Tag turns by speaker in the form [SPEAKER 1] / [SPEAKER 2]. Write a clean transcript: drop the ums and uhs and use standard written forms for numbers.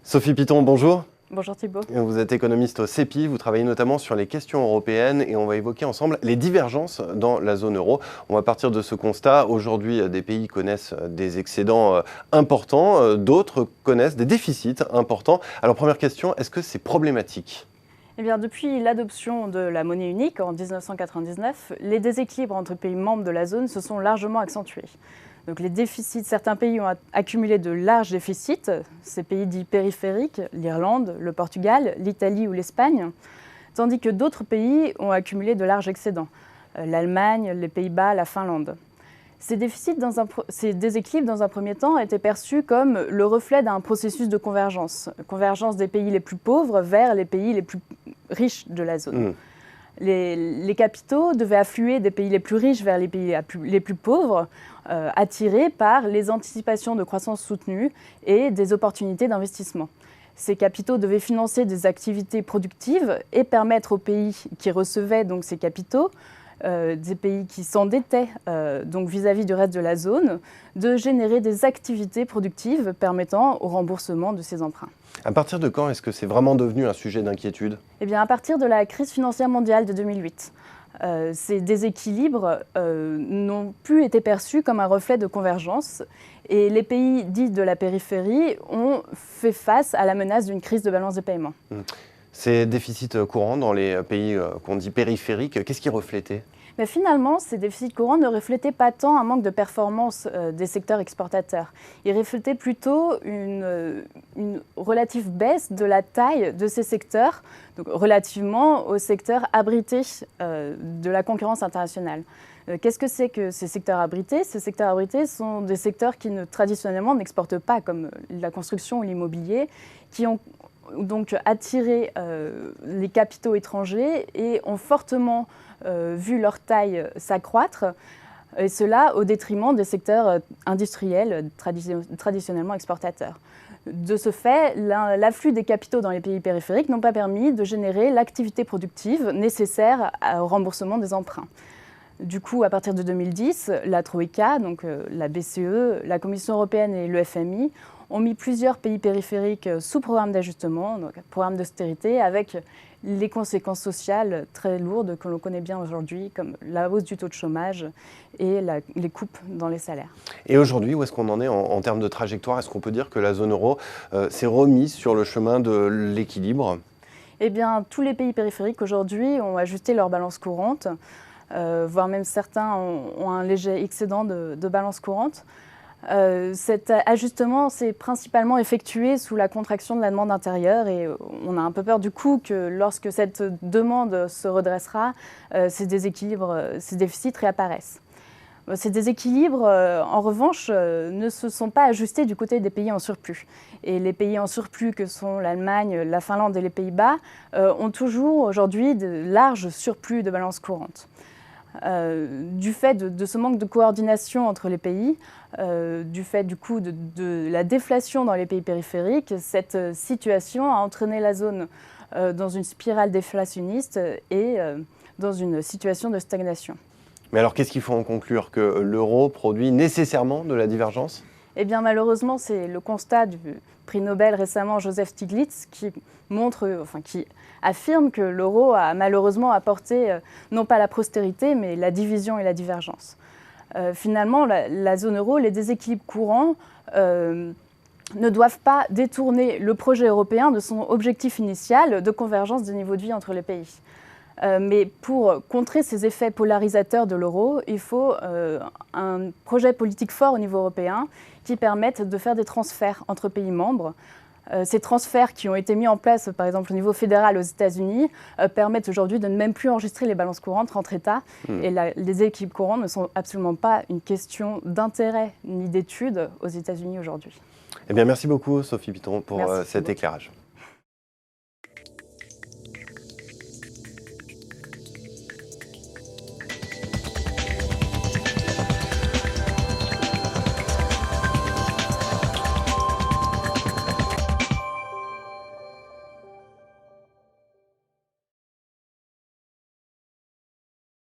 [SPEAKER 1] Sophie Piton, bonjour.
[SPEAKER 2] Bonjour Thibault.
[SPEAKER 1] Vous êtes économiste au CEPI, vous travaillez notamment sur les questions européennes et on va évoquer ensemble les divergences dans la zone euro. On va partir de ce constat. Aujourd'hui, des pays connaissent des excédents importants, d'autres connaissent des déficits importants. Alors première question, est-ce que c'est problématique ?
[SPEAKER 2] Eh bien, depuis l'adoption de la monnaie unique en 1999, les déséquilibres entre pays membres de la zone se sont largement accentués. Donc, les déficits, certains pays ont accumulé de larges déficits, ces pays dits périphériques, l'Irlande, le Portugal, l'Italie ou l'Espagne, tandis que d'autres pays ont accumulé de larges excédents, l'Allemagne, les Pays-Bas, la Finlande. Ces déséquilibres, dans un premier temps, étaient perçus comme le reflet d'un processus de convergence des pays les plus pauvres vers les pays les plus riches de la zone. Les capitaux devaient affluer des pays les plus riches vers les pays les plus pauvres, attirés par les anticipations de croissance soutenue et des opportunités d'investissement. Ces capitaux devaient financer des activités productives et permettre aux pays qui recevaient donc ces capitaux, des pays qui s'endettaient donc vis-à-vis du reste de la zone, de générer des activités productives permettant au remboursement de ces emprunts.
[SPEAKER 1] À partir de quand est-ce que c'est vraiment devenu un sujet d'inquiétude ?
[SPEAKER 2] Eh bien, à partir de la crise financière mondiale de 2008. Ces déséquilibres n'ont plus été perçus comme un reflet de convergence et les pays dits de la périphérie ont fait face à la menace d'une crise de balance des paiements.
[SPEAKER 1] Ces déficits courants dans les pays qu'on dit périphériques, qu'est-ce qu'ils reflétaient ?
[SPEAKER 2] Mais finalement, ces déficits courants ne reflétaient pas tant un manque de performance des secteurs exportateurs. Ils reflétaient plutôt une relative baisse de la taille de ces secteurs, donc relativement aux secteurs abrités de la concurrence internationale. Qu'est-ce que c'est que ces secteurs abrités ? Ces secteurs abrités sont des secteurs qui traditionnellement n'exportent pas, comme la construction ou l'immobilier, qui ont donc attiré les capitaux étrangers et ont fortement vu leur taille s'accroître, et cela au détriment des secteurs industriels traditionnellement exportateurs. De ce fait, l'afflux des capitaux dans les pays périphériques n'ont pas permis de générer l'activité productive nécessaire au remboursement des emprunts. Du coup, à partir de 2010, la Troïka, donc la BCE, la Commission européenne et le FMI ont mis plusieurs pays périphériques sous programme d'ajustement, donc programme d'austérité, avec les conséquences sociales très lourdes que l'on connaît bien aujourd'hui, comme la hausse du taux de chômage et les coupes dans les salaires.
[SPEAKER 1] Et aujourd'hui, où est-ce qu'on en est en termes de trajectoire ? Est-ce qu'on peut dire que la zone euro s'est remise sur le chemin de l'équilibre ?
[SPEAKER 2] Eh bien, tous les pays périphériques aujourd'hui ont ajusté leur balance courante, voire même certains ont un léger excédent de balance courante. Cet ajustement s'est principalement effectué sous la contraction de la demande intérieure et on a un peu peur du coup que lorsque cette demande se redressera, ces déficits réapparaissent. Ces déséquilibres, en revanche, ne se sont pas ajustés du côté des pays en surplus. Et les pays en surplus que sont l'Allemagne, la Finlande et les Pays-Bas ont toujours aujourd'hui de larges surplus de balance courante. Du fait de ce manque de coordination entre les pays, du fait du coup de la déflation dans les pays périphériques, cette situation a entraîné la zone dans une spirale déflationniste et dans une situation de stagnation.
[SPEAKER 1] Mais alors qu'est-ce qu'il faut en conclure ? Que l'euro produit nécessairement de la divergence ?
[SPEAKER 2] Eh bien malheureusement, c'est le constat du prix Nobel récemment, Joseph Stiglitz, qui affirme que l'euro a malheureusement apporté non pas la prospérité, mais la division et la divergence. Finalement, la zone euro, les déséquilibres courants ne doivent pas détourner le projet européen de son objectif initial de convergence des niveaux de vie entre les pays. Mais pour contrer ces effets polarisateurs de l'euro, il faut un projet politique fort au niveau européen qui permette de faire des transferts entre pays membres. Ces transferts qui ont été mis en place, par exemple au niveau fédéral aux États-Unis, permettent aujourd'hui de ne même plus enregistrer les balances courantes entre États. Et les équilibres courants ne sont absolument pas une question d'intérêt ni d'étude aux États-Unis aujourd'hui.
[SPEAKER 1] Eh bien, merci beaucoup Sophie Piton pour cet
[SPEAKER 2] Thibault.
[SPEAKER 1] éclairage.